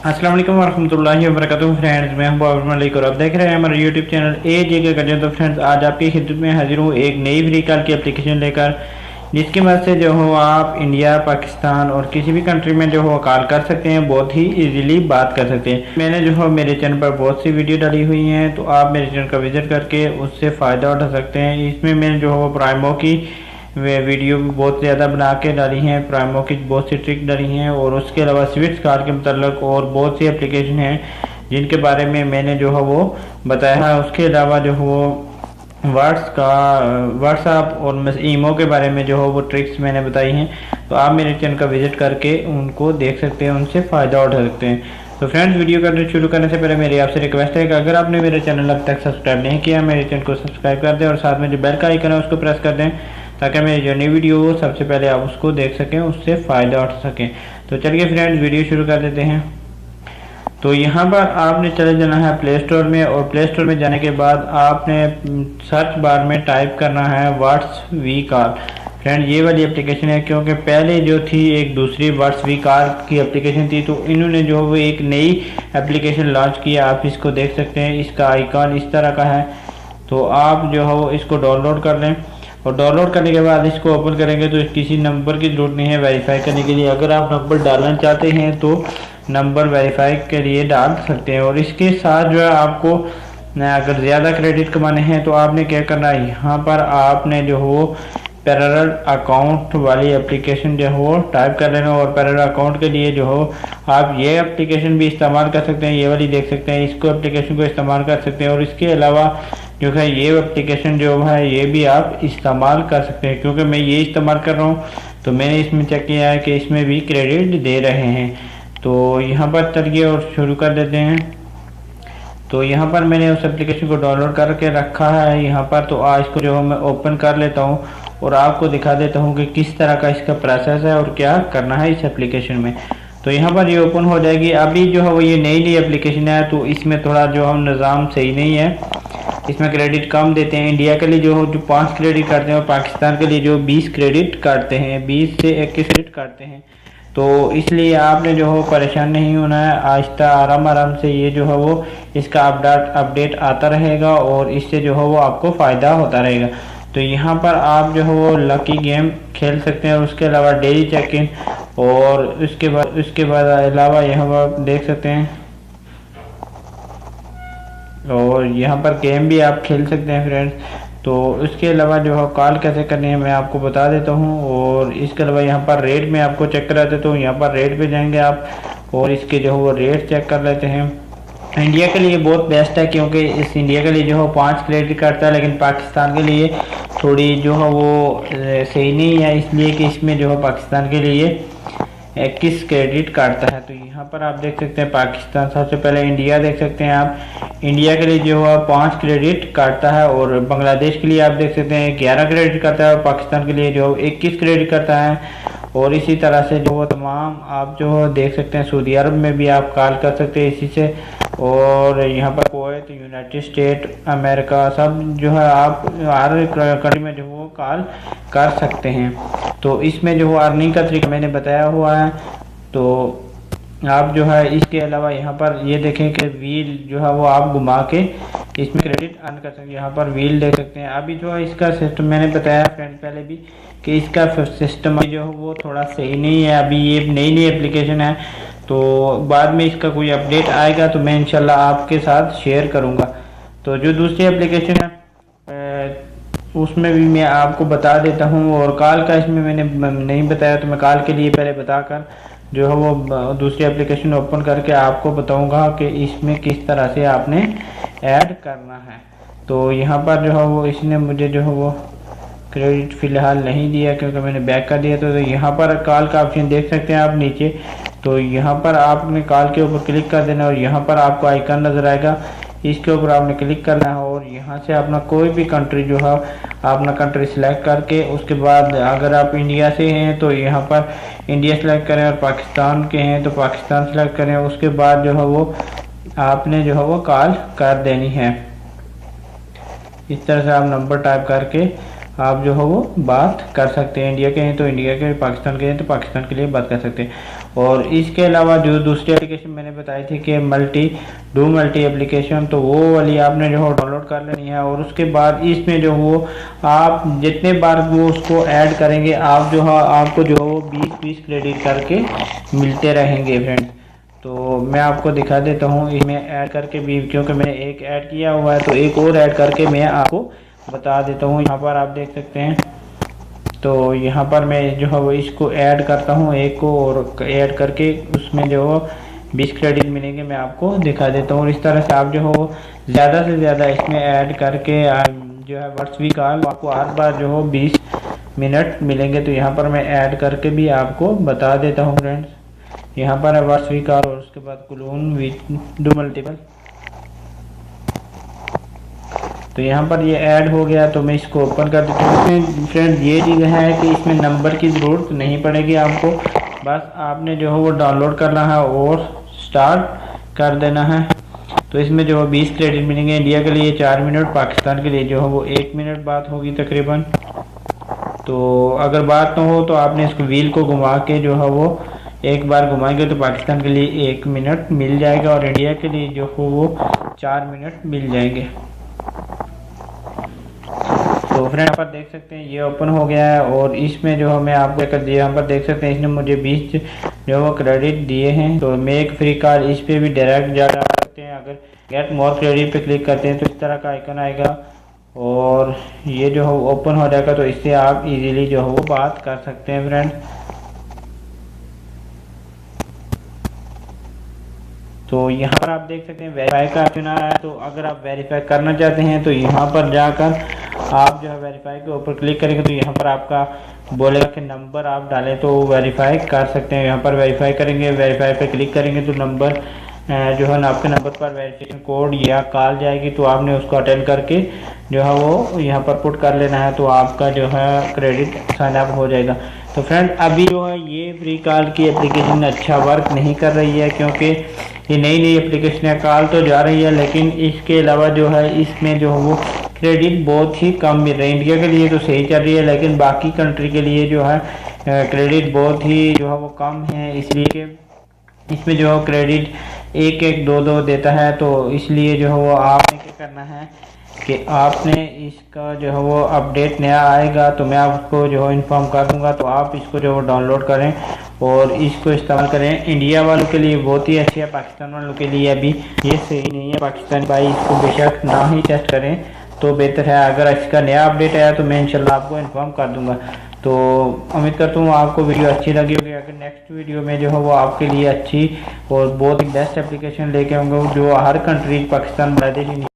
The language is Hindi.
अस्सलाम वालेकुम वरहमतुल्लाहि वबरकातुहू। फ्रेंड्स, मैं हूं बाबर मलिक और आप देख रहे हैं हमारा यूट्यूब चैनल AJK करजन। तो फ्रेंड्स, आज आपकी खिदमत में हाजिर हूं एक नई फ्री कॉल की एप्लीकेशन लेकर, जिसकी मदद से जो हो आप इंडिया, पाकिस्तान और किसी भी कंट्री में जो हो कॉल कर सकते हैं, बहुत ही इजीली बात कर सकते हैं। मैंने जो हो मेरे चैनल पर बहुत सी वीडियो डाली हुई हैं, तो आप मेरे चैनल का विजिट करके उससे फ़ायदा उठा सकते हैं। इसमें मैंने जो हो प्राइमो की वे वीडियो भी बहुत ज़्यादा बना के डाली हैं, प्राइमो की बहुत सी ट्रिक डाली हैं, और उसके अलावा स्विफ्ट कार के मतलब और बहुत सी एप्लीकेशन हैं जिनके बारे में मैंने जो है वो बताया है। उसके अलावा जो हो व्हाट्सअप और ईमो के बारे में जो हो वो ट्रिक्स मैंने बताई हैं। तो आप मेरे चैनल का विजिट करके उनको देख सकते हैं, उनसे फ़ायदा उठा सकते हैं। तो फ्रेंड्स, वीडियो करने शुरू करने से पहले मेरी आपसे रिक्वेस्ट है कि अगर आपने मेरे चैनल अब तक सब्सक्राइब नहीं किया, मेरे चैनल को सब्सक्राइब कर दें और साथ में जो बेल का आइकन है उसको प्रेस कर दें, ताकि मेरी जो नई वीडियो हो सबसे पहले आप उसको देख सकें, उससे फ़ायदा उठा सकें। तो चलिए फ्रेंड्स, वीडियो शुरू कर देते हैं। तो यहाँ पर आपने चले जाना है प्ले स्टोर में, और प्ले स्टोर में जाने के बाद आपने सर्च बार में टाइप करना है व्हाट्स वी कार। फ्रेंड, ये वाली एप्लीकेशन है, क्योंकि पहले जो थी एक दूसरी व्हाट्स वी कार की एप्लीकेशन थी, तो इन्होंने जो वो एक नई एप्लीकेशन लॉन्च किया। आप इसको देख सकते हैं, इसका आइकॉन इस तरह का है। तो आप जो है वो इसको डाउनलोड कर लें, और डाउनलोड करने के बाद इसको ओपन करेंगे तो किसी नंबर की जरूरत नहीं है वेरीफाई करने के लिए। अगर आप नंबर डालना चाहते हैं तो नंबर वेरीफाई के लिए डाल सकते हैं। और इसके साथ जो है आपको अगर ज़्यादा क्रेडिट कमाने हैं तो आपने क्या करना है, यहाँ पर आपने जो हो पैरेलल अकाउंट वाली एप्लीकेशन जो हो टाइप कर लेना। और पैरेलल अकाउंट के लिए जो हो आप ये एप्लीकेशन भी इस्तेमाल कर सकते हैं, ये वाली देख सकते हैं, इसको एप्लीकेशन को इस्तेमाल कर सकते हैं। और इसके अलावा जो है ये एप्लीकेशन जो है ये भी आप इस्तेमाल कर सकते हैं, क्योंकि मैं ये इस्तेमाल कर रहा हूँ तो मैंने इसमें चेक किया है कि इसमें भी क्रेडिट दे रहे हैं। तो यहाँ पर चलिए और शुरू कर देते हैं। तो यहाँ पर मैंने उस एप्लीकेशन को डाउनलोड करके रखा है यहाँ पर। तो आज इसको जो है मैं ओपन कर लेता हूँ और आपको दिखा देता हूँ कि किस तरह का इसका प्रोसेस है और क्या करना है इस एप्लीकेशन में। तो यहाँ पर ये ओपन हो जाएगी। अभी जो है वो ये नई एप्लीकेशन है, तो इसमें थोड़ा जो हम निज़ाम सही नहीं है, इसमें क्रेडिट कम देते हैं। इंडिया के लिए जो 5 क्रेडिट काटते हैं, और पाकिस्तान के लिए जो 20 क्रेडिट काटते हैं, 20 से 21 क्रेडिट काटते हैं। तो इसलिए आपने जो हो परेशान नहीं होना है, आहिस्ता आराम आराम से ये जो है वो इसका अपडेट आता रहेगा, और इससे जो है वो आपको फ़ायदा होता रहेगा। तो यहाँ पर आप जो है वो लकी गेम खेल सकते हैं, और उसके अलावा डेली चेक इन, और उसके बाद अलावा यहाँ पर देख सकते हैं, और यहाँ पर गेम भी आप खेल सकते हैं फ्रेंड्स। तो उसके अलावा जो है कॉल कैसे करनी है मैं आपको बता देता हूँ। और इसके अलावा यहाँ पर रेट में आपको चेक करा देता हूँ। यहाँ पर रेट पे जाएंगे आप, और इसके जो है वो रेट चेक कर लेते हैं। इंडिया के लिए बहुत बेस्ट है, क्योंकि इस इंडिया के लिए जो है 5 क्रेडिट काटता है, लेकिन पाकिस्तान के लिए थोड़ी जो है वो सही नहीं है, इसलिए कि इसमें जो है पाकिस्तान के लिए 21 क्रेडिट काटता है। तो यहाँ पर आप देख सकते हैं पाकिस्तान, सबसे पहले इंडिया देख सकते हैं आप। इंडिया के लिए जो है 5 क्रेडिट काटता है, और बांग्लादेश के लिए आप देख सकते हैं 11 क्रेडिट काटता है, और पाकिस्तान के लिए जो 21 क्रेडिट करता है। और इसी तरह से जो तमाम आप जो देख सकते हैं, सऊदी अरब में भी आप कॉल कर सकते हैं इसी से। और यहाँ पर कुवैत, यूनाइटेड स्टेट, अमेरिका, सब जो है आप हर कंट्री में जो वो कॉल कर सकते हैं। तो इसमें जो अर्निंग का तरीका मैंने बताया हुआ है। तो आप जो है इसके अलावा यहाँ पर ये देखें कि व्हील जो है वो आप घुमा के इसमें क्रेडिट अर्न कर सकते हैं। यहाँ पर व्हील देख सकते हैं। अभी जो है इसका सिस्टम मैंने बताया फ्रेंड पहले भी कि इसका सिस्टम जो है वो थोड़ा सही नहीं है। अभी ये नई एप्लीकेशन है, तो बाद में इसका कोई अपडेट आएगा तो मैं इंशाल्लाह आपके साथ शेयर करूँगा। तो जो दूसरी एप्लीकेशन है उसमें भी मैं आपको बता देता हूँ। और कॉल का इसमें मैंने नहीं बताया, तो मैं कॉल के लिए पहले बताकर जो है वो दूसरी एप्लीकेशन ओपन करके आपको बताऊंगा कि इसमें किस तरह से आपने ऐड करना है। तो यहाँ पर जो है वो इसने मुझे जो है वो क्रेडिट फ़िलहाल नहीं दिया, क्योंकि मैंने बैक कर दिया। तो यहाँ पर कॉल का ऑप्शन देख सकते हैं आप नीचे। तो यहाँ पर आपने कॉल के ऊपर क्लिक कर देना, और यहाँ पर आपको आइकन नज़र आएगा, इसके ऊपर आपने क्लिक करना है। और यहाँ से अपना कोई भी कंट्री जो है अपना कंट्री सिलेक्ट करके, उसके बाद अगर आप इंडिया से हैं तो यहाँ पर इंडिया सेलेक्ट करें, और पाकिस्तान के हैं तो पाकिस्तान सेलेक्ट करें। उसके बाद जो है वो आपने जो है वो कॉल कर देनी है। इस तरह से आप नंबर टाइप करके आप जो है वो बात कर सकते हैं। इंडिया के हैं तो इंडिया के, पाकिस्तान के हैं तो पाकिस्तान के लिए बात कर सकते हैं। और इसके अलावा जो दूसरी एप्लीकेशन मैंने बताई थी कि मल्टी एप्लीकेशन, तो वो वाली आपने जो है डाउनलोड कर लेनी है। और उसके बाद इसमें जो वो आप जितने बार वो उसको ऐड करेंगे आप जो है आपको जो 20 क्रेडिट करके मिलते रहेंगे फ्रेंड्स। तो मैं आपको दिखा देता हूँ इसमें ऐड करके भी, क्योंकि मैंने एक ऐड किया हुआ है तो एक और ऐड करके मैं आपको बता देता हूँ। यहाँ पर आप देख सकते हैं, तो यहाँ पर मैं जो है वो इसको ऐड करता हूँ एक को, और ऐड करके उसमें जो 20 क्रेडिट मिलेंगे मैं आपको दिखा देता हूँ। और इस तरह से आप जो हो ज़्यादा से ज़्यादा इसमें ऐड करके जो है व्हाट्स वी कॉल आपको हर बार जो हो 20 मिनट मिलेंगे। तो यहाँ पर मैं ऐड करके भी आपको बता देता हूँ फ्रेंड्स। यहाँ पर है व्हाट्स वी कॉल और उसके बाद क्लोन डू मल्टीपल। तो यहाँ पर ये ऐड हो गया, तो मैं इसको ओपन कर देता हूँ। इसमें फ्रेंड ये चीज़ है कि इसमें नंबर की ज़रूरत नहीं पड़ेगी आपको, बस आपने जो है वो डाउनलोड करना है और स्टार्ट कर देना है। तो इसमें जो है 20 क्रेडिट मिलेंगे। इंडिया के लिए 4 मिनट, पाकिस्तान के लिए जो है वो 1 मिनट बात होगी तकरीबन। तो अगर बात ना हो तो आपने इसको व्हील को घुमा के जो है वो एक बार घुमाएंगे तो पाकिस्तान के लिए 1 मिनट मिल जाएगा और इंडिया के लिए जो हो वो 4 मिनट मिल जाएंगे। तो फ्रेंड यहाँ पर देख सकते हैं ये ओपन हो गया है और इसमें जो है मैं आपको कर दिया, यहाँ पर देख सकते हैं इसने मुझे 20 जो है वो क्रेडिट दिए हैं। तो मेक फ्री कॉल इस पे भी डायरेक्ट जा सकते हैं। अगर गेट मोर क्रेडिट पे क्लिक करते हैं तो इस तरह का आइकन आएगा और ये जो है ओपन हो जाएगा। तो इससे आप इजीली जो है वो बात कर सकते हैं फ्रेंड। तो यहाँ पर आप देख सकते हैं वेरीफाई का ऑप्शन आ रहा है। तो अगर आप वेरीफाई करना चाहते हैं तो यहाँ पर जाकर आप जो है वेरीफाई के ऊपर क्लिक करेंगे तो यहाँ पर आपका बोलेगा कि नंबर आप डालें तो वेरीफाई कर सकते हैं। यहाँ पर वेरीफाई करेंगे, वेरीफाई पे क्लिक करेंगे तो नंबर जो है ना आपके नंबर पर वेरिफिकेशन कोड या कॉल जाएगी, तो आपने उसको अटेंड करके जो है वो यहाँ पर पुट कर लेना है। तो आपका जो है क्रेडिट साइन अप हो जाएगा। तो फ्रेंड अभी जो है ये फ्री कॉल की एप्लीकेशन अच्छा वर्क नहीं कर रही है, क्योंकि ये नई एप्लीकेशन है। कॉल तो जा रही है लेकिन इसके अलावा जो है इसमें जो है वो क्रेडिट बहुत ही कम मिल रही है। इंडिया के लिए तो सही चल रही है लेकिन बाकी कंट्री के लिए जो है क्रेडिट बहुत ही जो है वो कम है, इसलिए कि इसमें जो है क्रेडिट 1-1, 2-2 देता है। तो इसलिए जो है वो आपने क्या करना है कि आपने इसका जो है वो अपडेट नया आएगा तो मैं आपको जो है इन्फॉर्म कर दूंगा। तो आप इसको जो है डाउनलोड करें और इसको इस्तेमाल करें। इंडिया वालों के लिए बहुत ही अच्छी है, पाकिस्तान वालों के लिए अभी ये सही नहीं है। पाकिस्तानी भाई इसको बेशक ना ही टेस्ट करें तो बेहतर है। अगर इसका नया अपडेट आया तो मैं इंशाल्लाह आपको इन्फॉर्म कर दूंगा। तो उम्मीद करता हूँ आपको वीडियो अच्छी लगी होगी। अगर नेक्स्ट वीडियो में जो है वो आपके लिए अच्छी और बहुत ही बेस्ट एप्लीकेशन लेके आऊँगा जो हर कंट्री पाकिस्तान, बांग्लादेश,